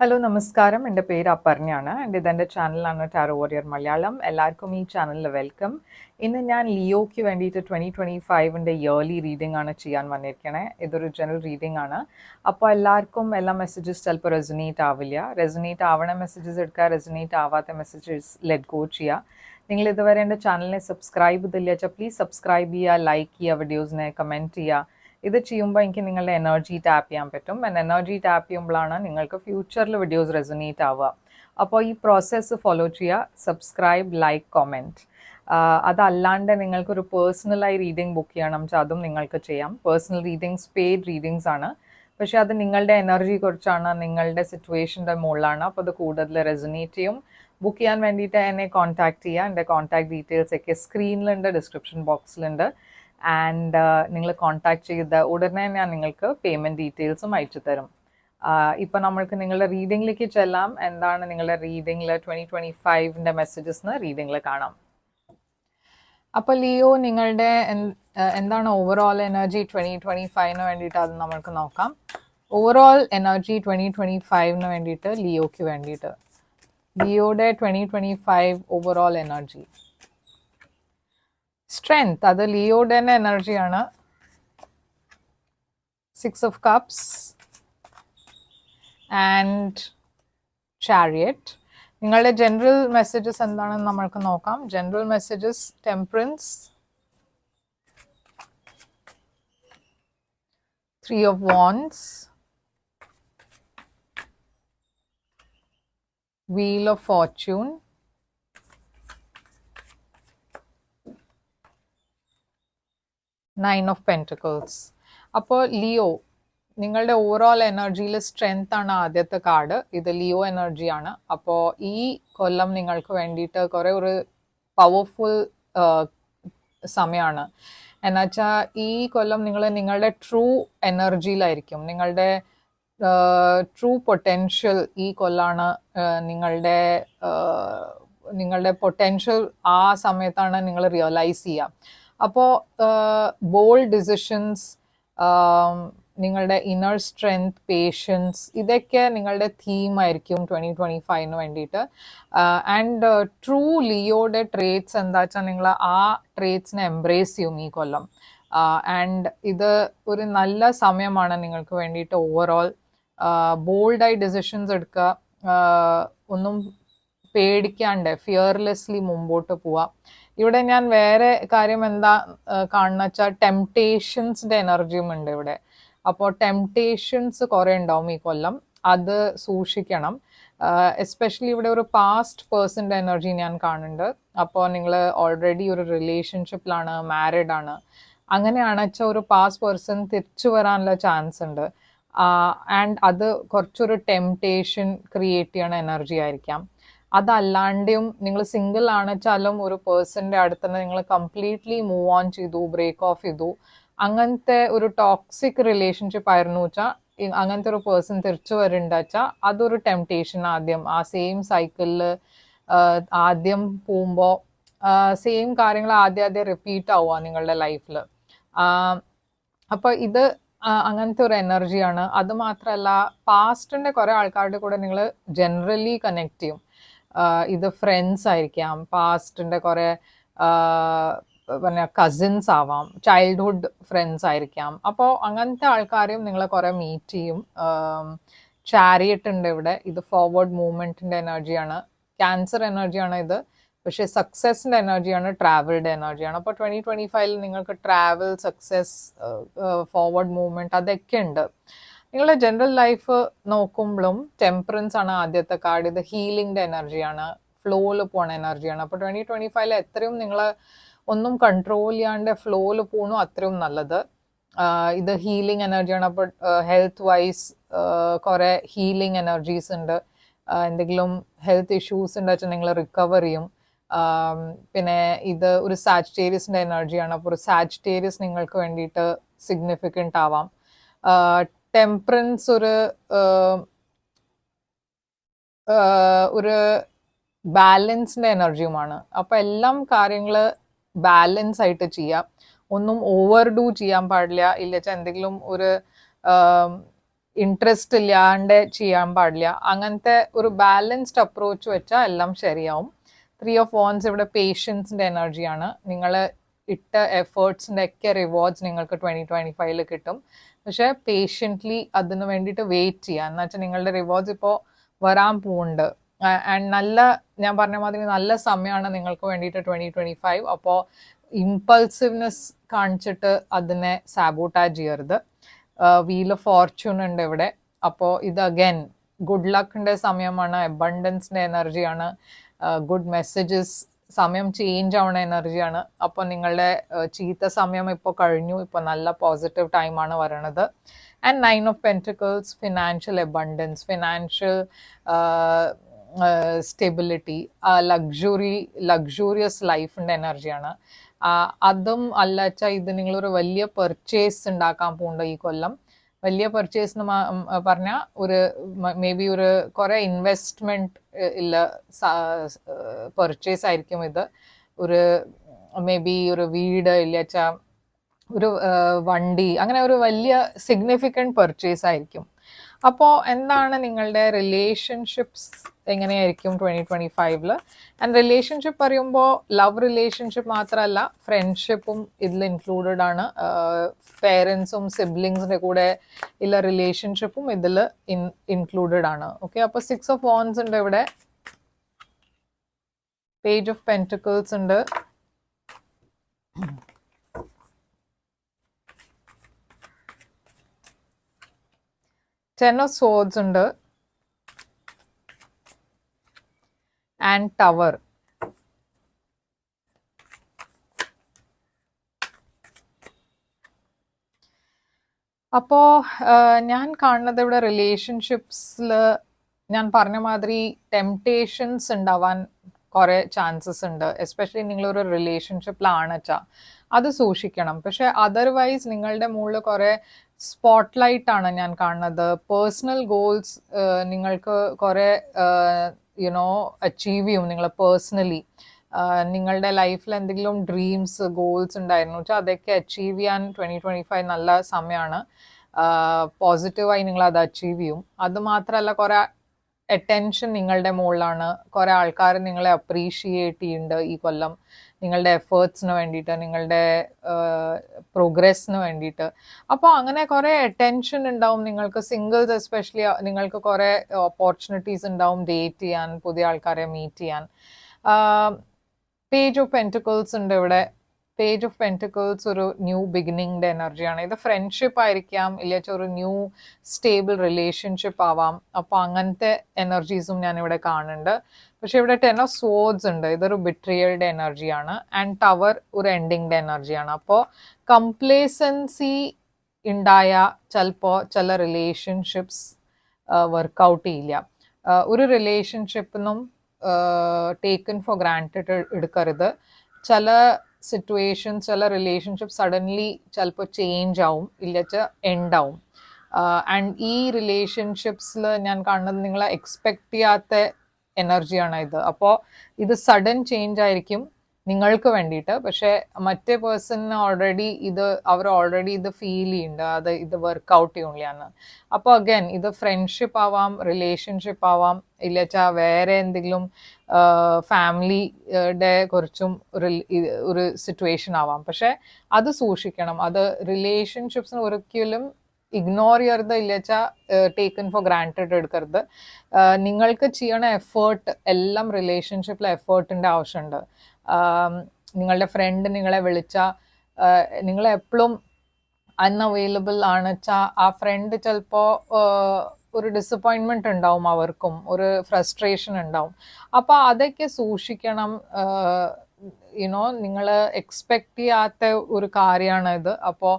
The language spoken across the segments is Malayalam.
ഹലോ നമസ്കാരം, എൻ്റെ പേര് അപർണയാണ്. ഇതെൻ്റെ ചാനലാണ് ടാരോ വാരിയർ മലയാളം. എല്ലാവർക്കും ഈ ചാനലിൽ വെൽക്കം. ഇന്ന് ഞാൻ ലിയോയ്ക്ക് വേണ്ടിയിട്ട് 2025 ഇയർലി റീഡിംഗ് ആണ് ചെയ്യാൻ വന്നിരിക്കണേ. ഇതൊരു ജനറൽ റീഡിംഗ് ആണ്. അപ്പോൾ എല്ലാവർക്കും എല്ലാ മെസ്സേജസ് ചിലപ്പോൾ റെസൊനേറ്റ് ആവില്ല. റെസൊനേറ്റ് ആവണ മെസ്സേജസ് എടുക്കുക, റെസൊനേറ്റ് ആവാത്ത മെസ്സേജസ് ലെറ്റ് ഗോ ചെയ്യുക. നിങ്ങൾ ഇതുവരെ എൻ്റെ ചാനലിനെ സബ്സ്ക്രൈബ് ചെയ്തില്ല വെച്ചാൽ പ്ലീസ് സബ്സ്ക്രൈബ് ചെയ്യുക, ലൈക്ക് ചെയ്യുക, വീഡിയോസിനെ കമൻറ്റ് ചെയ്യുക. ഇത് ചെയ്യുമ്പോൾ എനിക്ക് നിങ്ങളുടെ എനർജി ടാപ്പ് ചെയ്യാൻ പറ്റും. എനർജി ടാപ്പ് ചെയ്യുമ്പോഴാണ് നിങ്ങൾക്ക് ഫ്യൂച്ചറിൽ വീഡിയോസ് റെസൊനേറ്റ് ആവുക. അപ്പോൾ ഈ പ്രോസസ്സ് ഫോളോ ചെയ്യുക, സബ്സ്ക്രൈബ്, ലൈക്ക്, കമൻറ്റ്. അതല്ലാണ്ട് നിങ്ങൾക്കൊരു പേഴ്സണലായി റീഡിംഗ് ബുക്ക് ചെയ്യണം വെച്ചാൽ അതും നിങ്ങൾക്ക് ചെയ്യാം. പേഴ്സണൽ റീഡിങ്സ് പെയ്ഡ് റീഡിങ്സ് ആണ്. പക്ഷേ അത് നിങ്ങളുടെ എനർജി കുറിച്ചാണ്, നിങ്ങളുടെ സിറ്റുവേഷൻ്റെ മുകളിലാണ്. അപ്പോൾ അത് കൂടുതൽ റെസൊനേറ്റ് ചെയ്യും. ബുക്ക് ചെയ്യാൻ വേണ്ടിയിട്ട് എന്നെ കോൺടാക്ട് ചെയ്യുക. എൻ്റെ കോൺടാക്ട് ഡീറ്റെയിൽസ് ഒക്കെ സ്ക്രീനിലുണ്ട്, ഡിസ്ക്രിപ്ഷൻ ബോക്സിലുണ്ട്. ആൻഡ് നിങ്ങൾ കോൺടാക്ട് ചെയ്ത ഉടനെ ഞാൻ നിങ്ങൾക്ക് പേയ്മെൻറ്റ് ഡീറ്റെയിൽസും അയച്ചു തരും. ഇപ്പം നമ്മൾക്ക് നിങ്ങളുടെ റീഡിങ്ങിലേക്ക് ചെല്ലാം. എന്താണ് നിങ്ങളുടെ റീഡിങ്ങിൽ 2025 മെസ്സേജസ് എന്ന് റീഡിങ്ങിൽ കാണാം. അപ്പോൾ ലിയോ, നിങ്ങളുടെ എന്താണ് ഓവറോൾ എനർജി 2025 വേണ്ടിയിട്ട് അത് നമ്മൾക്ക് നോക്കാം. ഓവറോൾ എനർജി 2025 വേണ്ടിയിട്ട് ലിയോയ്ക്ക് വേണ്ടിയിട്ട്, ലിയോയുടെ 2025 ഓവറോൾ എനർജി. സ്ട്രെങ്ത്, അത് ലിയോയുടെ തന്നെ എനർജിയാണ്. 6 of Cups ആൻഡ് ചാരിയറ്റ്. നിങ്ങളുടെ ജനറൽ മെസ്സേജസ് എന്താണെന്ന് നമ്മൾക്ക് നോക്കാം. General messages: temperance, 3 of Wands, Wheel of Fortune, 9 of Pentacles. അപ്പോൾ ലിയോ, നിങ്ങളുടെ ഓവറോൾ എനർജിയിൽ സ്ട്രെങ്ത് ആണ് ആദ്യത്തെ കാർഡ്. ഇത് ലിയോ എനർജിയാണ്. അപ്പോൾ ഈ കൊല്ലം നിങ്ങൾക്ക് വേണ്ടിയിട്ട് കുറേ ഒരു പവർഫുൾ സമയമാണ്. എന്നുവെച്ചാൽ ഈ കൊല്ലം നിങ്ങൾ നിങ്ങളുടെ ട്രൂ എനർജിയിലായിരിക്കും. നിങ്ങളുടെ ട്രൂ പൊട്ടൻഷ്യൽ ഈ കൊല്ലാണ്. നിങ്ങളുടെ പൊട്ടൻഷ്യൽ ആ സമയത്താണ് നിങ്ങൾ റിയലൈസ് ചെയ്യുക. അപ്പോൾ ബോൾഡ് ഡിസിഷൻസ്, നിങ്ങളുടെ ഇന്നർ സ്ട്രെങ്ത്, പേഷ്യൻസ്, ഇതൊക്കെ നിങ്ങളുടെ തീമായിരിക്കും 2025 വേണ്ടിയിട്ട്. ആൻഡ് ട്രൂ ലിയോയുടെ ട്രേറ്റ്സ് എന്താ വെച്ചാൽ നിങ്ങൾ ആ ട്രേറ്റ്സിനെ എംബ്രേസ് ചെയ്യും ഈ കൊല്ലം. ആൻഡ് ഇത് ഒരു നല്ല സമയമാണ് നിങ്ങൾക്ക് വേണ്ടിയിട്ട്. ഓവറോൾ ബോൾഡായി ഡിസിഷൻസ് എടുക്കുക, ഒന്നും പേടിക്കാണ്ട് ഫിയർലെസ്ലി മുമ്പോട്ട് പോവുക. ഇവിടെ ഞാൻ വേറെ കാര്യം എന്താ കാണുന്ന വെച്ചാൽ ടെംപ്ടേഷൻസിന്റെ എനർജിയും ഉണ്ട് ഇവിടെ. അപ്പോൾ ടെംപ്ടേഷൻസ് കുറേ ഉണ്ടാവും ഈ കൊല്ലം, അത് സൂക്ഷിക്കണം. എസ്പെഷ്യലി ഇവിടെ ഒരു പാസ്റ്റ് പേഴ്സൻ്റെ എനർജി ഞാൻ കാണുന്നുണ്ട്. അപ്പോൾ നിങ്ങൾ ഓൾറെഡി ഒരു റിലേഷൻഷിപ്പിലാണ്, മാരിഡ് ആണ്, അങ്ങനെയാണ് വെച്ചാൽ ഒരു പാസ്റ്റ് പേഴ്സൺ തിരിച്ചു വരാനുള്ള ചാൻസ് ഉണ്ട്. ആൻഡ് അത് കുറച്ചൊരു ടെംപ്ടേഷൻ ക്രിയേറ്റ് ചെയ്യണ എനർജി ആയിരിക്കാം. അതല്ലാണ്ടും നിങ്ങൾ സിംഗിൾ ആണെച്ചാലും ഒരു പേഴ്സൻ്റെ അടുത്ത് തന്നെ നിങ്ങൾ കംപ്ലീറ്റ്ലി മൂവ് ഓൺ ചെയ്തു, ബ്രേക്ക് ഓഫ് ചെയ്തു, അങ്ങനത്തെ ഒരു ടോക്സിക് റിലേഷൻഷിപ്പ് ആയിരുന്നു വെച്ചാൽ അങ്ങനത്തെ ഒരു പേഴ്സൺ തിരിച്ചു വരുന്നുണ്ട് വെച്ചാൽ അതൊരു ടെംപ്ടേഷൻ. ആദ്യം ആ സെയിം സൈക്കിളിൽ ആദ്യം പോകുമ്പോൾ സെയിം കാര്യങ്ങൾ ആദ്യം റിപ്പീറ്റ് ആവുക നിങ്ങളുടെ ലൈഫിൽ. അപ്പോൾ ഇത് അങ്ങനത്തെ ഒരു എനർജിയാണ്. അത് മാത്രമല്ല, പാസ്റ്റിൻ്റെ കുറേ ആൾക്കാരുടെ കൂടെ നിങ്ങൾ ജനറലി കണക്ട് ചെയ്യും. ഇത് ഫ്രണ്ട്സ് ആയിരിക്കാം, പാസ്റ്റിൻ്റെ കുറേ പിന്നെ കസിൻസ് ആവാം, ചൈൽഡ്ഹുഡ് ഫ്രണ്ട്സ് ആയിരിക്കാം. അപ്പോൾ അങ്ങനത്തെ ആൾക്കാരെയും നിങ്ങൾ കുറേ മീറ്റ് ചെയ്യും. ചാരിയറ്റ് ഉണ്ട് ഇവിടെ. ഇത് ഫോർവേഡ് മൂവ്മെൻറ്റിൻ്റെ എനർജിയാണ്, ക്യാൻസർ എനർജിയാണ് ഇത്. പക്ഷേ സക്സസിൻ്റെ എനർജിയാണ്, ട്രാവൽഡ് എനർജിയാണ്. അപ്പോൾ 2025 നിങ്ങൾക്ക് ട്രാവൽ, സക്സസ്, ഫോർവേഡ് മൂവ്മെൻറ്റ് അതൊക്കെ ഉണ്ട്. നിങ്ങളുടെ ജനറൽ ലൈഫ് നോക്കുമ്പോഴും ടെമ്പറൻസ് ആണ് ആദ്യത്തെ കാർഡ്. ഇത് ഹീലിംഗിൻ്റെ എനർജിയാണ്, ഫ്ലോയിൽ പോണ എനർജിയാണ്. അപ്പോൾ 2025 എത്രയും നിങ്ങൾ ഒന്നും കൺട്രോൾ ചെയ്യാണ്ട് ഫ്ലോയിൽ പോകണു അത്രയും നല്ലത്. ഇത് ഹീലിംഗ് എനർജിയാണ്. അപ്പോൾ ഹെൽത്ത് വൈസ് കുറേ ഹീലിംഗ് എനർജീസ് ഉണ്ട്. എന്തെങ്കിലും ഹെൽത്ത് ഇഷ്യൂസ് ഉണ്ട് വെച്ചാൽ നിങ്ങൾ റിക്കവർ ചെയ്യും. പിന്നെ ഇത് ഒരു സാജിറ്റേറിയസിൻ്റെ എനർജിയാണ്. അപ്പോൾ ഒരു സാജിറ്റേറിയസ് നിങ്ങൾക്ക് വേണ്ടിയിട്ട് സിഗ്നിഫിക്കൻ്റ് ആവാം. ടെമ്പറൻസ് ഒരു ബാലൻസിൻ്റെ എനർജിയുമാണ്. അപ്പോൾ എല്ലാം കാര്യങ്ങൾ ബാലൻസ് ആയിട്ട് ചെയ്യാം. ഒന്നും ഓവർ ഡൂ ചെയ്യാൻ പാടില്ല. ഇല്ല വെച്ചാൽ എന്തെങ്കിലും ഒരു ഇൻട്രസ്റ്റ് ഇല്ലാണ്ട് ചെയ്യാൻ പാടില്ല. അങ്ങനത്തെ ഒരു ബാലൻസ്ഡ് അപ്രോച്ച് വെച്ചാൽ എല്ലാം ശരിയാവും. 3 ഓഫ് വാൻസ് ഇവിടെ പേഷ്യൻസിന്റെ എനർജിയാണ്. നിങ്ങൾ ഇട്ട എഫേർട്സിന്റെ ഒക്കെ റിവാർഡ്സ് നിങ്ങൾക്ക് 2025 കിട്ടും. പക്ഷെ പേഷ്യൻ്റ്ലി അതിന് വേണ്ടിയിട്ട് വെയിറ്റ് ചെയ്യാം. എന്ന് വെച്ചാൽ നിങ്ങളുടെ റിവാർഡ്സ് ഇപ്പോൾ വരാൻ പോകുന്നുണ്ട്. ആൻഡ് നല്ല, ഞാൻ പറഞ്ഞ മാതിരി നല്ല സമയമാണ് നിങ്ങൾക്ക് വേണ്ടിയിട്ട് 2025. അപ്പോൾ ഇമ്പൾസീവ്നെസ് കാണിച്ചിട്ട് അതിനെ സാബോട്ടാജ് ചെയ്യരുത്. വീൽ ഓഫ് ഫോർച്യൂൺ ഉണ്ട് ഇവിടെ. അപ്പോൾ ഇത് അഗൈൻ ഗുഡ് ലക്കിന്റെ സമയമാണ്, അബണ്ടൻസിന്റെ എനർജിയാണ്, ഗുഡ് മെസ്സേജസ്, സമയം ചേഞ്ച് ആവുന്ന എനർജിയാണ്. അപ്പോൾ നിങ്ങളുടെ ചീത്ത സമയം ഇപ്പോൾ കഴിഞ്ഞു, ഇപ്പോൾ നല്ല പോസിറ്റീവ് ടൈമാണ് വരണത്. And 9 of pentacles, financial abundance, financial stability, luxurious ലൈഫിൻ്റെ എനർജിയാണ്. അതും അല്ലച്ച ഇത് നിങ്ങളൊരു വലിയ പെർച്ചേസ് ഉണ്ടാക്കാൻ പോകുന്നുണ്ട് ഈ കൊല്ലം. വലിയ പർച്ചേസ് എന്ന് പറഞ്ഞാൽ ഒരു മേ ബി ഒരു കുറേ ഇൻവെസ്റ്റ്മെൻറ്റ് ഇല്ല പർച്ചേസ് ആയിരിക്കും ഇത്. ഒരു മേ ബി ഒരു വീട് ഇല്ലച്ചാ ഒരു വണ്ടി, അങ്ങനെ ഒരു വലിയ സിഗ്നിഫിക്കൻറ്റ് പർച്ചേസ് ആയിരിക്കും. അപ്പോൾ എന്താണ് നിങ്ങളുടെ റിലേഷൻഷിപ്സ് എങ്ങനെയായിരിക്കും 2025? ആൻഡ് റിലേഷൻഷിപ്പ് പറയുമ്പോൾ ലവ് റിലേഷൻഷിപ്പ് മാത്രമല്ല, ഫ്രണ്ട്ഷിപ്പും ഇതിൽ ഇൻക്ലൂഡഡ് ആണ്. പേരൻസും സിബ്ലിങ്സിൻ്റെ കൂടെ ഉള്ള റിലേഷൻഷിപ്പും ഇതിൽ ഇൻക്ലൂഡഡ് ആണ്. ഓക്കെ, അപ്പോൾ 6 ഓഫ് വാൻസ് ഉണ്ട് ഇവിടെ, പേജ് ഓഫ് പെൻറ്റിക്കിൾസ് ഉണ്ട്, Ten of Swords ഉണ്ട്, ആൻഡ് ടവർ. അപ്പോൾ ഞാൻ കാണുന്നത് ഇവിടെ റിലേഷൻഷിപ്സിൽ ഞാൻ പറഞ്ഞ മാതിരി ടെംപ്ടേഷൻസ് ഉണ്ടാവാൻ കുറേ ചാൻസസ് ഉണ്ട്. എസ്പെഷ്യലി നിങ്ങളൊരു റിലേഷൻഷിപ്പിലാണ് വെച്ചാൽ അത് സൂക്ഷിക്കണം. പക്ഷെ അതർവൈസ് നിങ്ങളുടെ മുകളിൽ കുറേ സ്പോട്ട്ലൈറ്റ് ആണ് ഞാൻ കാണുന്നത്. പേഴ്സണൽ ഗോൾസ് നിങ്ങൾക്ക് കുറേ അച്ചീവ് ചെയ്യും നിങ്ങൾ പേഴ്സണലി. നിങ്ങളുടെ ലൈഫിൽ എന്തെങ്കിലും ഡ്രീംസ് ഗോൾസ് ഉണ്ടായിരുന്നു വെച്ചാൽ അതൊക്കെ അച്ചീവ് ചെയ്യാൻ 2025 നല്ല സമയമാണ്. പോസിറ്റീവായി നിങ്ങൾ അത് അച്ചീവ് ചെയ്യും. അതുമാത്രമല്ല കുറേ അറ്റൻഷൻ നിങ്ങളുടെ മുകളിലാണ്. കുറേ ആൾക്കാർ നിങ്ങളെ അപ്രീഷിയേറ്റ് ചെയ്യുന്നുണ്ട് ഈ കൊല്ലം, നിങ്ങളുടെ എഫേർട്സിന് വേണ്ടിയിട്ട്, നിങ്ങളുടെ പ്രോഗ്രസ്സിന് വേണ്ടിയിട്ട്. അപ്പോൾ അങ്ങനെ കുറേ അറ്റൻഷൻ ഉണ്ടാവും നിങ്ങൾക്ക്. സിംഗിൾസ് എസ്പെഷ്യലി നിങ്ങൾക്ക് കുറേ ഓപ്പർച്യൂണിറ്റീസ് ഉണ്ടാവും ഡേറ്റ് ചെയ്യാൻ, പുതിയ ആൾക്കാരെ മീറ്റ് ചെയ്യാൻ. പേജ് ഓഫ് പെൻറ്റിക്കിൾസ് ഉണ്ട് ഇവിടെ. പേജ് ഓഫ് പെൻറ്റിക്കിൾസ് ഒരു ന്യൂ ബിഗിനിങ്ങിൻ്റെ എനർജിയാണ്. ഇത് ഫ്രണ്ട്ഷിപ്പ് ആയിരിക്കാം, ഇല്ലെങ്കിൽ ഒരു ന്യൂ സ്റ്റേബിൾ റിലേഷൻഷിപ്പ് ആവാം. അപ്പോൾ അങ്ങനത്തെ എനർജീസും ഞാനിവിടെ കാണുന്നുണ്ട്. പക്ഷെ ഇവിടെ 10 ഓഫ് സ്വോർഡ്സ് ഉണ്ട്, ഇതൊരു ബിട്രിയൽഡ് എനർജിയാണ്. ആൻഡ് ടവർ ഒരു എൻഡിങ്ങിൻ്റെ എനർജിയാണ്. അപ്പോൾ കംപ്ലേസൻസി ഉണ്ടായ ചിലപ്പോൾ ചില റിലേഷൻഷിപ്സ് വർക്കൗട്ട് ചെയ്യില്ല. ഒരു റിലേഷൻഷിപ്പിനും ടേക്കൺ ഫോർ ഗ്രാൻറ്റഡ് എടുക്കരുത്. ചില സിറ്റുവേഷൻസ്, ചില റിലേഷൻഷിപ്പ് സഡൻലി ചിലപ്പോൾ ചേഞ്ച് ആവും, ഇല്ലെങ്കിൽ എൻഡ് ആവും. ആൻഡ് ഈ റിലേഷൻഷിപ്സിൽ ഞാൻ കാണുന്നത് നിങ്ങളെ എക്സ്പെക്ട് ചെയ്യാത്ത എനർജിയാണ് ഇത്. അപ്പോൾ ഇത് സഡൻ ചേഞ്ച് ആയിരിക്കും നിങ്ങൾക്ക് വേണ്ടിയിട്ട്. പക്ഷേ മറ്റേ പേഴ്സണിന് അവർ ഓൾറെഡി ഇത് ഫീൽ ചെയ്യുന്നുണ്ട്, ഇത് വർക്കൗട്ട് ചെയ്യണില്ലാന്ന്. അപ്പോൾ അഗൈൻ ഇത് ഫ്രണ്ട്ഷിപ്പ് ആവാം, റിലേഷൻഷിപ്പ് ആവാം, ഇല്ലച്ചാൽ വേറെ എന്തെങ്കിലും ഫാമിലിയുടെ കുറിച്ചും ഒരു സിറ്റുവേഷൻ ആവാം. പക്ഷെ അത് സൂക്ഷിക്കണം. അത് റിലേഷൻഷിപ്സിന് ഒരിക്കലും ഇഗ്നോർ ചെയ്യരുത്, ഇല്ലച്ചാൽ ടേക്കൺ ഫോർ ഗ്രാൻറ്റഡ് എടുക്കരുത്. നിങ്ങൾക്ക് ചെയ്യണ എഫേർട്ട് എല്ലാം റിലേഷൻഷിപ്പിൽ എഫേർട്ടിൻ്റെ ആവശ്യമുണ്ട്. നിങ്ങളുടെ ഫ്രണ്ട് നിങ്ങളെ വിളിച്ചാൽ നിങ്ങളെപ്പോഴും അൺഅവൈലബിൾ ആണ് വെച്ചാൽ ആ ഫ്രണ്ട് ചിലപ്പോൾ ഒരു ഡിസപ്പോയിൻമെൻറ്റ് ഉണ്ടാവും, അവർക്കും ഒരു ഫ്രസ്ട്രേഷൻ ഉണ്ടാവും. അപ്പോൾ അതൊക്കെ സൂക്ഷിക്കണം. നിങ്ങൾ എക്സ്പെക്ട് ചെയ്യാത്ത ഒരു കാര്യമാണ് ഇത്. അപ്പോൾ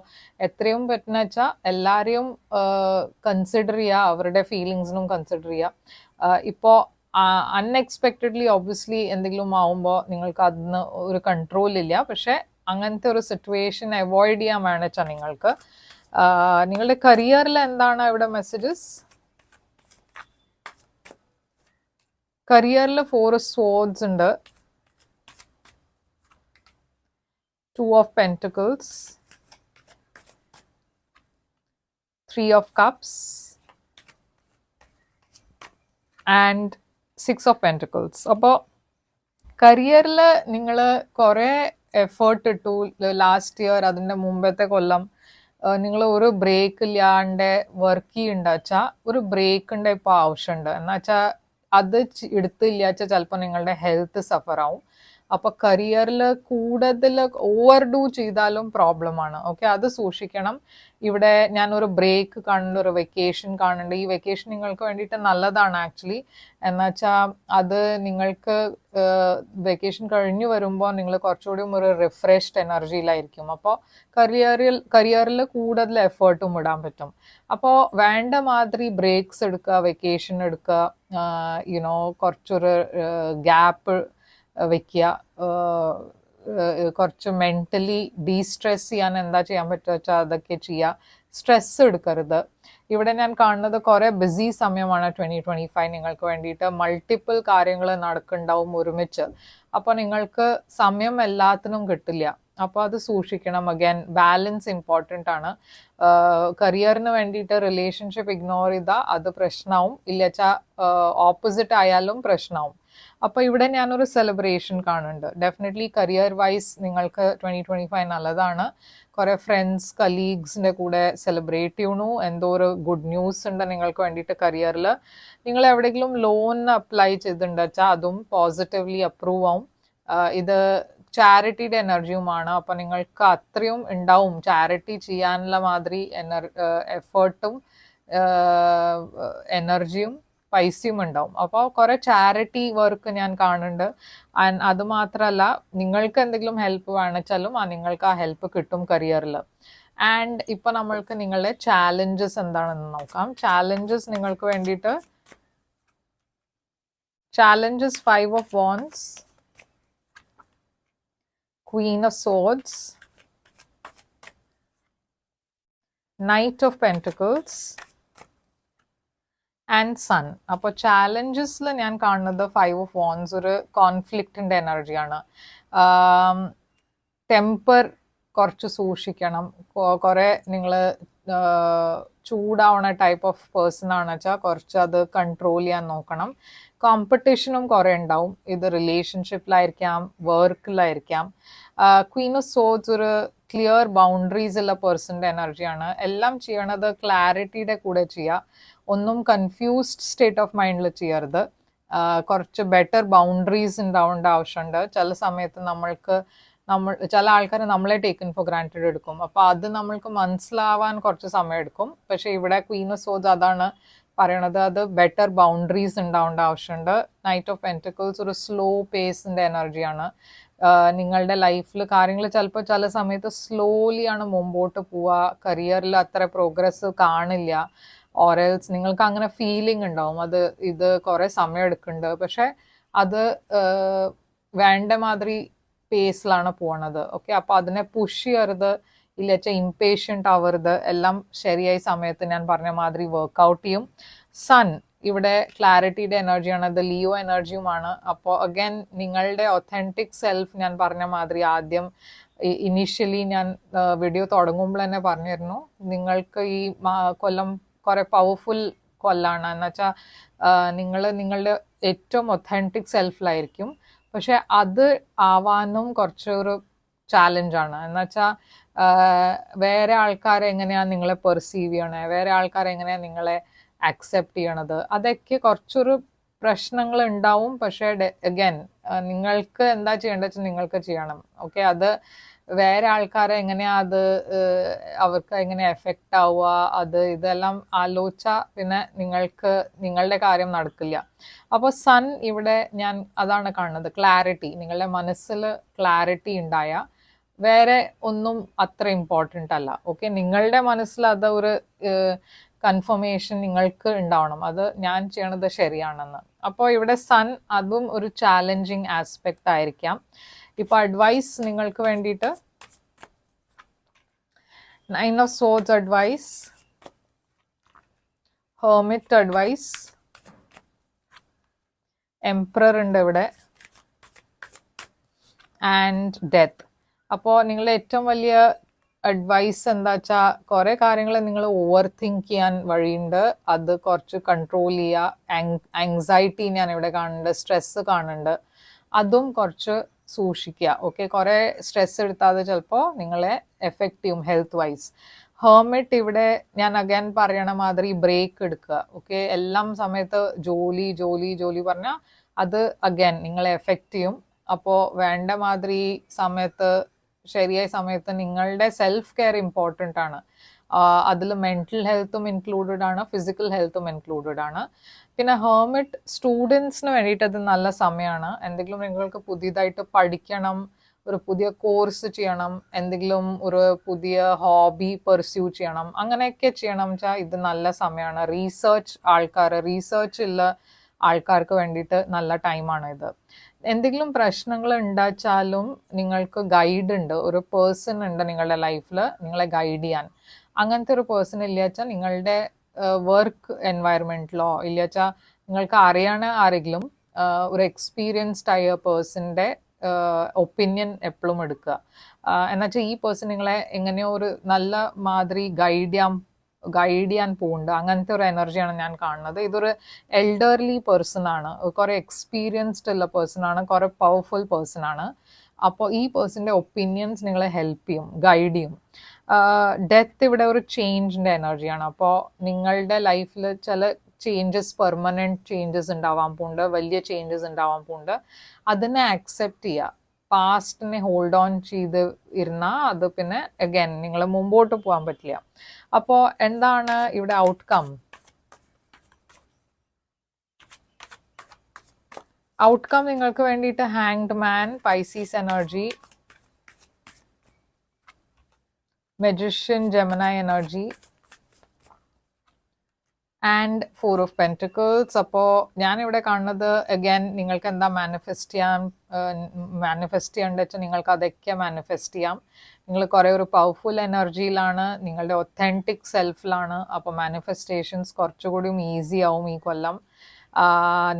എത്രയും പറ്റുന്ന വെച്ചാൽ എല്ലാവരെയും കൺസിഡർ ചെയ്യുക, അവരുടെ ഫീലിങ്സിനും കൺസിഡർ ചെയ്യുക. ഇപ്പോൾ അൺഎക്സ്പെക്റ്റഡ്ലി ഒബ്വിയസ്ലി എന്തെങ്കിലും ആവുമ്പോൾ നിങ്ങൾക്ക് അതിന് ഒരു കൺട്രോൾ ഇല്ല. പക്ഷെ അങ്ങനത്തെ ഒരു സിറ്റുവേഷൻ അവോയ്ഡ് ചെയ്യാൻ വേണം വെച്ചാൽ നിങ്ങൾക്ക് നിങ്ങളുടെ കരിയറിൽ എന്താണ് ഇവിടെ മെസ്സേജസ്? കരിയറിൽ 4 of Swords ഉണ്ട്, 2 of Pentacles, 3 of Cups, and 6 of Pentacles. അപ്പോൾ കരിയറിൽ നിങ്ങൾ കുറേ എഫേർട്ട് ഇട്ടു ലാസ്റ്റ് ഇയർ, അതിൻ്റെ മുമ്പത്തെ കൊല്ലം നിങ്ങൾ ഒരു ബ്രേക്ക് ഇല്ലാണ്ട് വർക്ക് ചെയ്യുന്നുണ്ടാച്ചാൽ ഒരു ബ്രേക്കിൻ്റെ ഇപ്പോൾ ആവശ്യമുണ്ട്. എന്നുവെച്ചാൽ അത് എടുത്തില്ല വെച്ചാൽ ചിലപ്പോൾ നിങ്ങളുടെ ഹെൽത്ത് സഫർ ആവും. അപ്പോൾ കരിയറിൽ കൂടുതൽ ഓവർ ഡൂ ചെയ്താലും പ്രോബ്ലമാണ്. ഓക്കെ, അത് സൂക്ഷിക്കണം. ഇവിടെ ഞാനൊരു ബ്രേക്ക് കാണുന്നുണ്ട്, ഒരു വെക്കേഷൻ കാണുന്നുണ്ട്. ഈ വെക്കേഷൻ നിങ്ങൾക്ക് വേണ്ടിയിട്ട് നല്ലതാണ് ആക്ച്വലി. എന്നുവെച്ചാൽ അത് നിങ്ങൾക്ക് വെക്കേഷൻ കഴിഞ്ഞ് വരുമ്പോൾ നിങ്ങൾ കുറച്ചുകൂടി ഒരു റിഫ്രഷ്ഡ് എനർജിയിലായിരിക്കും. അപ്പോൾ കരിയറിൽ കൂടുതൽ എഫേർട്ടും ഇടാൻ പറ്റും. അപ്പോൾ വേണ്ട മാതിരി ബ്രേക്സ് എടുക്കുക, വെക്കേഷൻ എടുക്കുക, യുനോ കുറച്ചൊരു ഗ്യാപ്പ് വെക്കുക, കുറച്ച് മെൻ്റലി ഡീസ്ട്രെസ് ചെയ്യാൻ എന്താ ചെയ്യാൻ പറ്റുക വെച്ചാൽ അതൊക്കെ ചെയ്യുക. സ്ട്രെസ് എടുക്കരുത്. ഇവിടെ ഞാൻ കാണുന്നത് കുറേ ബിസി സമയമാണ് 2025 നിങ്ങൾക്ക് വേണ്ടിയിട്ട്. മൾട്ടിപ്പിൾ കാര്യങ്ങൾ നടക്കുന്നുണ്ടാവും ഒരുമിച്ച്. അപ്പോൾ നിങ്ങൾക്ക് സമയം എല്ലാത്തിനും കിട്ടില്ല. അപ്പോൾ അത് സൂക്ഷിക്കണം. അഗൈൻ ബാലൻസ് ഇമ്പോർട്ടൻ്റ് ആണ്. കരിയറിന് വേണ്ടിയിട്ട് റിലേഷൻഷിപ്പ് ഇഗ്നോർ ചെയ്താൽ അത് പ്രശ്നമാവും, ഇല്ലച്ചാൽ ഓപ്പോസിറ്റ് ആയാലും പ്രശ്നമാവും. അപ്പോൾ ഇവിടെ ഞാനൊരു സെലിബ്രേഷൻ കാണുന്നുണ്ട്. ഡെഫിനറ്റ്ലി കരിയർ വൈസ് നിങ്ങൾക്ക് 2025 നല്ലതാണ്. കുറേ ഫ്രണ്ട്സ് കലീഗ്സിൻ്റെ കൂടെ സെലിബ്രേറ്റ് ചെയ്യണു. എന്തോ ഒരു ഗുഡ് ന്യൂസ് ഉണ്ട് നിങ്ങൾക്ക് വേണ്ടിയിട്ട് കരിയറിൽ. നിങ്ങൾ എവിടെയെങ്കിലും ലോൺ അപ്ലൈ ചെയ്തിട്ടുണ്ട് വെച്ചാൽ അതും പോസിറ്റീവ്ലി അപ്രൂവ് ആവും. ഇത് ചാരിറ്റിയുടെ എനർജിയുമാണ്. അപ്പോൾ നിങ്ങൾക്ക് അത്രയും ഉണ്ടാവും ചാരിറ്റി ചെയ്യാനുള്ള മാതിരി എഫേർട്ടും എനർജിയും പൈസയും ഉണ്ടാവും. അപ്പോൾ കുറേ ചാരിറ്റി വർക്ക് ഞാൻ കാണുന്നുണ്ട്. ആൻഡ് അതുമാത്രമല്ല, നിങ്ങൾക്ക് എന്തെങ്കിലും ഹെൽപ്പ് വേണമെച്ചാലും നിങ്ങൾക്ക് ആ ഹെൽപ്പ് കിട്ടും കരിയറിൽ. ആൻഡ് ഇപ്പോൾ നമ്മൾക്ക് നിങ്ങളുടെ ചാലഞ്ചസ് എന്താണെന്ന് നോക്കാം. ചാലഞ്ചസ് നിങ്ങൾക്ക് വേണ്ടിയിട്ട് challenges 5 of Wands, Queen of Swords, Knight of Pentacles and sun. അപ്പോൾ ചാലഞ്ചസിൽ ഞാൻ കാണുന്നത് 5 of Wands ഒരു കോൺഫ്ലിക്റ്റിൻ്റെ എനർജിയാണ്. ടെമ്പർ കുറച്ച് സൂക്ഷിക്കണം. കുറേ നിങ്ങൾ ചൂടാവണ ടൈപ്പ് ഓഫ് പേഴ്സൺ ആണെന്ന് വെച്ചാൽ കുറച്ച് അത് കൺട്രോൾ ചെയ്യാൻ നോക്കണം. കോമ്പറ്റീഷനും കുറേ ഉണ്ടാവും. ഇത് റിലേഷൻഷിപ്പിലായിരിക്കാം, വർക്കിലായിരിക്കാം. ക്വീൻ ഓഫ് സോർഡ്സ് ഒരു ക്ലിയർ ബൗണ്ടറീസ് ഉള്ള പേഴ്സൻ്റെ എനർജിയാണ്. എല്ലാം ചെയ്യണത് ക്ലാരിറ്റിയുടെ കൂടെ ചെയ്യുക. ഒന്നും കൺഫ്യൂസ്ഡ് സ്റ്റേറ്റ് ഓഫ് മൈൻഡിൽ ചെയ്യരുത്. കുറച്ച് ബെറ്റർ ബൗണ്ടറീസ് ഉണ്ടാവേണ്ട ആവശ്യമുണ്ട്. ചില സമയത്ത് ചില ആൾക്കാർ നമ്മളെ ടേക്കൺ ഫോർ ഗ്രാൻറ്റഡ് എടുക്കും. അപ്പോൾ അത് നമ്മൾക്ക് മനസ്സിലാവാൻ കുറച്ച് സമയം എടുക്കും. പക്ഷേ ഇവിടെ ക്വീൻ ഓഫ് സോർഡ്സ് അതാണ് പറയണത്, അത് ബെറ്റർ ബൗണ്ടറീസ് ഉണ്ടാവേണ്ട ആവശ്യമുണ്ട്. നൈറ്റ് ഓഫ് പെൻറ്റക്കിൾസ് ഒരു സ്ലോ പേസിൻ്റെ എനർജിയാണ്. നിങ്ങളുടെ ലൈഫിൽ കാര്യങ്ങൾ ചിലപ്പോൾ ചില സമയത്ത് സ്ലോലിയാണ് മുമ്പോട്ട് പോവുക. കരിയറിൽ അത്ര പ്രോഗ്രസ് കാണില്ല. ഓറൽസ് നിങ്ങൾക്ക് അങ്ങനെ ഫീലിംഗ് ഉണ്ടാവും, ഇത് കുറേ സമയം എടുക്കുന്നുണ്ട്. പക്ഷെ അത് വേണ്ട മാതിരി പേസിലാണ് പോണത്. ഓക്കെ, അപ്പോൾ അതിനെ പുഷ് ചെയ്യരുത്, ഇല്ലച്ച ഇംപേഷ്യൻ്റ് ആവരുത്. എല്ലാം ശരിയായ സമയത്ത് ഞാൻ പറഞ്ഞ മാതിരി വർക്കൗട്ട് ചെയ്യും. സൺ ഇവിടെ ക്ലാരിറ്റിയുടെ എനർജിയാണ്, അത് ലിയോ എനർജിയുമാണ്. അപ്പോൾ അഗൈൻ നിങ്ങളുടെ ഒത്തൻറ്റിക് സെൽഫ് ഞാൻ പറഞ്ഞ മാതിരി ആദ്യം ഇനീഷ്യലി ഞാൻ വീഡിയോ തുടങ്ങുമ്പോൾ തന്നെ പറഞ്ഞിരുന്നു, നിങ്ങൾക്ക് ഈ കൊല്ലം കുറേ പവർഫുൾ കൊല്ലാണ്. എന്നുവെച്ചാൽ നിങ്ങൾ നിങ്ങളുടെ ഏറ്റവും ഒത്തൻറ്റിക് സെൽഫിലായിരിക്കും. പക്ഷെ അത് ആവാനും കുറച്ചൊരു ചാലഞ്ചാണ്. എന്നുവെച്ചാൽ വേറെ ആൾക്കാരെ എങ്ങനെയാണ് നിങ്ങളെ പെർസീവ് ചെയ്യണേ, വേറെ ആൾക്കാരെങ്ങനെയാണ് നിങ്ങളെ അക്സെപ്റ്റ് ചെയ്യണത്, അതൊക്കെ കുറച്ചൊരു പ്രശ്നങ്ങൾ ഉണ്ടാവും. പക്ഷേ അഗൈൻ നിങ്ങൾക്ക് എന്താ ചെയ്യേണ്ടത് വെച്ചാൽ നിങ്ങൾക്ക് ചെയ്യണം. ഓക്കെ, അത് വേറെ ആൾക്കാരെ എങ്ങനെയാ അത് അവർക്ക് എങ്ങനെ എഫക്റ്റ് ആവുക, ഇതെല്ലാം ആലോചിച്ചാൽ പിന്നെ നിങ്ങൾക്ക് നിങ്ങളുടെ കാര്യം നടക്കില്ല. അപ്പോൾ സൺ ഇവിടെ ഞാൻ അതാണ് കാണുന്നത്, ക്ലാരിറ്റി. നിങ്ങളുടെ മനസ്സിൽ ക്ലാരിറ്റി ഉണ്ടായ വേറെ ഒന്നും അത്ര ഇമ്പോർട്ടൻ്റ് അല്ല. ഓക്കെ, നിങ്ങളുടെ മനസ്സിൽ അത് ഒരു കൺഫർമേഷൻ നിങ്ങൾക്ക് ഉണ്ടാവണം, അത് ഞാൻ ചെയ്യണത് ശരിയാണെന്ന്. അപ്പോൾ ഇവിടെ സൺ അതും ഒരു ചാലഞ്ചിങ് ആസ്പെക്റ്റ് ആയിരിക്കാം. ഇപ്പോൾ അഡ്വൈസ് നിങ്ങൾക്ക് വേണ്ടിയിട്ട് 9 of Swords advice, hermit advice, emperor ഉണ്ട് ഇവിടെ, ആൻഡ് ഡെത്ത്. അപ്പോൾ നിങ്ങളുടെ ഏറ്റവും വലിയ അഡ്വൈസ് എന്താ വെച്ചാൽ കുറേ കാര്യങ്ങൾ നിങ്ങൾ ഓവർ തിങ്ക് ചെയ്യാൻ വഴിയുണ്ട്. അത് കുറച്ച് കൺട്രോൾ ചെയ്യുക. ആങ്സൈറ്റി ഞാൻ ഇവിടെ കാണുന്നുണ്ട്, സ്ട്രെസ്സ് കാണുന്നുണ്ട്, അതും കുറച്ച് സൂക്ഷിക്കുക. ഓക്കെ, കുറേ സ്ട്രെസ് എടുത്താൽ അത് ചിലപ്പോൾ നിങ്ങളെ എഫക്റ്റ് ചെയ്യും ഹെൽത്ത് വൈസ്. ഹെർമിറ്റ് ഇവിടെ ഞാൻ അഗൈൻ പറയണ മാതിരി ബ്രേക്ക് എടുക്കുക. ഓക്കെ, എല്ലാം സമയത്ത് ജോലി ജോലി ജോലി പറഞ്ഞാൽ അത് അഗൈൻ നിങ്ങളെ എഫക്റ്റ് ചെയ്യും. അപ്പോൾ വേണ്ട മാതിരി സമയത്ത് ശരിയായ സമയത്ത് നിങ്ങളുടെ സെൽഫ് കെയർ ഇമ്പോർട്ടൻ്റ് ആണ്. അതിൽ മെൻ്റൽ ഹെൽത്തും ഇൻക്ലൂഡഡ് ആണ്, ഫിസിക്കൽ ഹെൽത്തും ഇൻക്ലൂഡഡ് ആണ്. പിന്നെ ഹെർമിറ്റ് സ്റ്റുഡൻസിന് വേണ്ടിയിട്ട് അത് നല്ല സമയമാണ്. എന്തെങ്കിലും നിങ്ങൾക്ക് പുതിയതായിട്ട് പഠിക്കണം, ഒരു പുതിയ കോഴ്സ് ചെയ്യണം, എന്തെങ്കിലും ഒരു പുതിയ ഹോബി പെർസ്യൂ ചെയ്യണം, അങ്ങനെയൊക്കെ ചെയ്യണം വെച്ചാൽ ഇത് നല്ല സമയമാണ്. റിസർച്ച് ഉള്ള ആൾക്കാർക്ക് വേണ്ടിയിട്ട് നല്ല ടൈമാണ് ഇത്. എന്തെങ്കിലും പ്രശ്നങ്ങൾ ഉണ്ടാച്ചാലും നിങ്ങൾക്ക് ഗൈഡ് ഉണ്ട്, ഒരു പേഴ്സൺ ഉണ്ട് നിങ്ങളുടെ ലൈഫിൽ നിങ്ങളെ ഗൈഡ് ചെയ്യാൻ. അങ്ങനത്തെ ഒരു പേഴ്സൺ ഇല്ല വെച്ചാൽ നിങ്ങളുടെ വർക്ക് എൻവയറമെൻറ്റിലോ ഇല്ല വെച്ചാൽ നിങ്ങൾക്ക് അറിയണ ആരെങ്കിലും ഒരു എക്സ്പീരിയൻസ്ഡ് ആയ പേഴ്സണിൻ്റെ ഒപ്പീനിയൻ എപ്പോഴും എടുക്കുക. എന്നുവെച്ചാൽ ഈ പേഴ്സൺ നിങ്ങളെ എങ്ങനെയോ ഒരു നല്ല മാതിരി ഗൈഡ് ചെയ്യാൻ പോകുന്നുണ്ട്. അങ്ങനത്തെ ഒരു എനർജിയാണ് ഞാൻ കാണുന്നത്. ഇതൊരു എൽഡർലി പേഴ്സൺ ആണ്, കുറേ എക്സ്പീരിയൻസ്ഡ് ഉള്ള പേഴ്സൺ ആണ്, കുറേ പവർഫുൾ പേഴ്സൺ ആണ്. അപ്പോൾ ഈ പേഴ്സണിൻ്റെ ഒപ്പീനിയൻസ് നിങ്ങളെ ഹെൽപ്പ് ചെയ്യും, ഗൈഡ് ചെയ്യും. ഡെത്ത് ഇവിടെ ഒരു ചേഞ്ചിൻ്റെ എനർജിയാണ്. അപ്പോൾ നിങ്ങളുടെ ലൈഫിൽ ചില ചേഞ്ചസ്, പെർമനൻറ്റ് ചേഞ്ചസ് ഉണ്ടാവാൻ പോകുന്നുണ്ട്, വലിയ ചേഞ്ചസ് ഉണ്ടാവാൻ പോകുന്നുണ്ട്. അതിനെ അക്സെപ്റ്റ് ചെയ്യുക. പാസ്റ്റിനെ ഹോൾഡ് ഓൺ ചെയ്ത് ഇരുന്നാൽ അത് പിന്നെ അഗൈൻ നിങ്ങൾ മുമ്പോട്ട് പോകാൻ പറ്റില്ല. അപ്പോൾ എന്താണ് ഇവിടെ ഔട്ട്കം? ഔട്ട്കം നിങ്ങൾക്ക് വേണ്ടിയിട്ട് hanged man, Pisces energy, magician, Gemini energy and 4 of pentacles. അപ്പോൾ ഞാനിവിടെ കാണുന്നത് അഗൈൻ നിങ്ങൾക്ക് എന്താ മാനിഫെസ്റ്റ് ചെയ്യേണ്ടത് വെച്ചാൽ നിങ്ങൾക്ക് അതൊക്കെ മാനിഫെസ്റ്റ് ചെയ്യാം. നിങ്ങൾ കുറേ ഒരു പവർഫുൾ എനർജിയിലാണ്, നിങ്ങളുടെ ഒത്തൻറ്റിക് സെൽഫിലാണ്. അപ്പോൾ മാനിഫെസ്റ്റേഷൻസ് കുറച്ചുകൂടിയും ഈസി ആവും ഈ കൊല്ലം.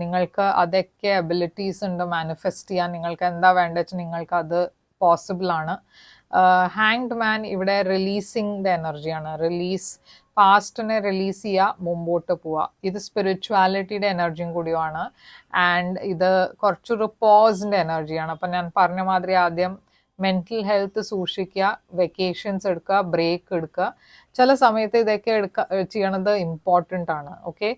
നിങ്ങൾക്ക് അതൊക്കെ എബിലിറ്റീസ് ഉണ്ട് മാനിഫെസ്റ്റ് ചെയ്യാൻ. നിങ്ങൾക്ക് എന്താ വേണ്ടത് വെച്ചാൽ നിങ്ങൾക്ക് അത് പോസിബിൾ ആണ്. ഹാങ്ഡ് മാൻ ഇവിടെ റിലീസിങ്ങിൻ്റെ എനർജിയാണ്. പാസ്റ്റിനെ റിലീസ് ചെയ്യുക, മുമ്പോട്ട് പോവുക. ഇത് സ്പിരിച്വാലിറ്റിയുടെ എനർജിയും കൂടിയാണ്. ആൻഡ് ഇത് കുറച്ചൊരു പോസിൻ്റെ എനർജിയാണ്. അപ്പം ഞാൻ പറഞ്ഞ മാതിരി ആദ്യം മെൻ്റൽ ഹെൽത്ത് സൂക്ഷിക്കുക, വെക്കേഷൻസ് എടുക്കുക, ബ്രേക്ക് എടുക്കുക. ചില സമയത്ത് ഇതൊക്കെ ചെയ്യണത് ഇമ്പോർട്ടൻ്റ് ആണ്. ഓക്കെ,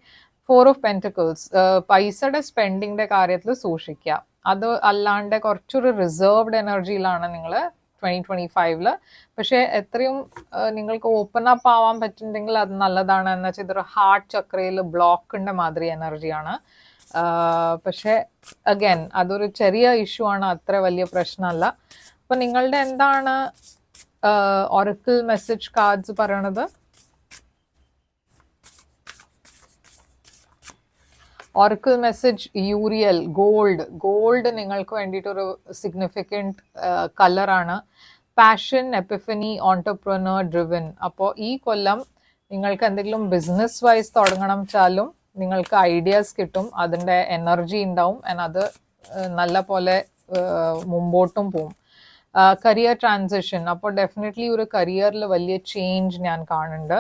4 ഓഫ് പെൻറ്റിക്കിൾസ്, പൈസയുടെ സ്പെൻഡിങ്ങിൻ്റെ കാര്യത്തിൽ സൂക്ഷിക്കുക. അത് അല്ലാണ്ട് കുറച്ചൊരു റിസർവ്ഡ് എനർജിയിലാണ് നിങ്ങൾ 2025. പക്ഷേ എത്രയും നിങ്ങൾക്ക് ഓപ്പൺ അപ്പ് ആവാൻ പറ്റുന്നുണ്ടെങ്കിൽ അത് നല്ലതാണ്. എന്ന് വെച്ചാൽ ഇതൊരു ഹാർട്ട് ചക്രയിൽ ബ്ലോക്കിൻ്റെ മാതിരി എനർജിയാണ്. പക്ഷേ അഗൈൻ അതൊരു ചെറിയ ഇഷ്യൂ ആണ്, അത്ര വലിയ പ്രശ്നമല്ല. അപ്പം നിങ്ങളുടെ എന്താണ് ഒറക്കിൾ മെസ്സേജ് കാർഡ്സ് പറയണത്? ഒറക്കിൾ മെസ്സേജ് യൂറിയൽ, ഗോൾഡ് നിങ്ങൾക്ക് വേണ്ടിയിട്ടൊരു സിഗ്നിഫിക്കൻറ്റ് കളറാണ്. Passion, epiphany, entrepreneur, driven. അപ്പോൾ ഈ കൊല്ലം നിങ്ങൾക്ക് എന്തെങ്കിലും ബിസിനസ് വൈസ് തുടങ്ങണം വെച്ചാലും നിങ്ങൾക്ക് ഐഡിയാസ് കിട്ടും, അതിൻ്റെ എനർജി ഉണ്ടാവും, അത് നല്ല പോലെ മുമ്പോട്ടും പോവും. കരിയർ ട്രാൻസിഷൻ, അപ്പോൾ ഡെഫിനറ്റ്ലി ഒരു കരിയറിൽ വലിയ ചേഞ്ച് ഞാൻ കാണുന്നുണ്ട്.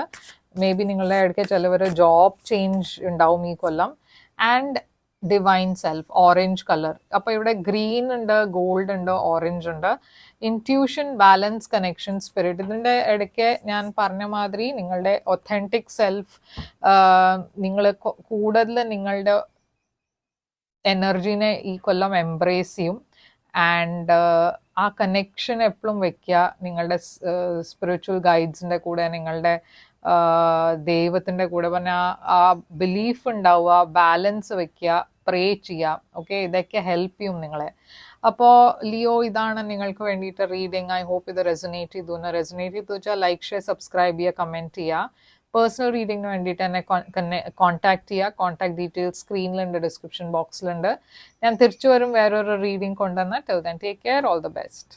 മേ ബി നിങ്ങളുടെ ഇടയ്ക്ക് ചിലവർ ജോബ് ചേഞ്ച് ഉണ്ടാവും ഈ കൊല്ലം. And divine self, orange colour. അപ്പോൾ ഇവിടെ ഗ്രീൻ ഉണ്ട്, ഗോൾഡ് ഉണ്ട്, ഓറഞ്ച് ഉണ്ട്. Intuition, balance, connection, spirit. ഇതിൻ്റെ ഇടയ്ക്ക് ഞാൻ പറഞ്ഞ മാതിരി നിങ്ങളുടെ ഒത്തൻറ്റിക് സെൽഫ്, നിങ്ങൾ കൂടുതൽ നിങ്ങളുടെ എനർജീനെ ഈ കൊല്ലം എംബ്രേസ് ചെയ്യും. ആൻഡ് ആ കണക്ഷൻ എപ്പോഴും വെക്കുക നിങ്ങളുടെ സ്പിരിച്വൽ ഗൈഡ്സിൻ്റെ കൂടെ, നിങ്ങളുടെ ദൈവത്തിൻ്റെ കൂടെ. പറഞ്ഞാൽ ആ ബിലീഫ് ഉണ്ടാവുക, ബാലൻസ് വെക്കുക, പ്രേ ചെയ്യുക. ഓക്കെ, ഇതൊക്കെ ഹെൽപ്പ് ചെയ്യും നിങ്ങളെ. അപ്പോൾ ലിയോ, ഇതാണ് നിങ്ങൾക്ക് വേണ്ടിയിട്ട് റീഡിങ്. ഐ ഹോപ്പ് ഇത് റെസൊനേറ്റ് ചെയ്തു വെച്ചാൽ ലൈക്ക്, ഷെയർ, സബ്സ്ക്രൈബ് ചെയ്യുക, കമൻറ്റ് ചെയ്യുക. പേഴ്സണൽ റീഡിങ്ങിന് വേണ്ടിയിട്ട് എന്നെ കോൺടാക്ട് ചെയ്യുക. കോൺടാക്ട് ഡീറ്റെയിൽസ് സ്ക്രീനിലുണ്ട്, ഡിസ്ക്രിപ്ഷൻ ബോക്സിലുണ്ട്. ഞാൻ തിരിച്ചു വരും വേറൊരു റീഡിങ് കൊണ്ടുവന്നാൽ. Till then take care, all the best.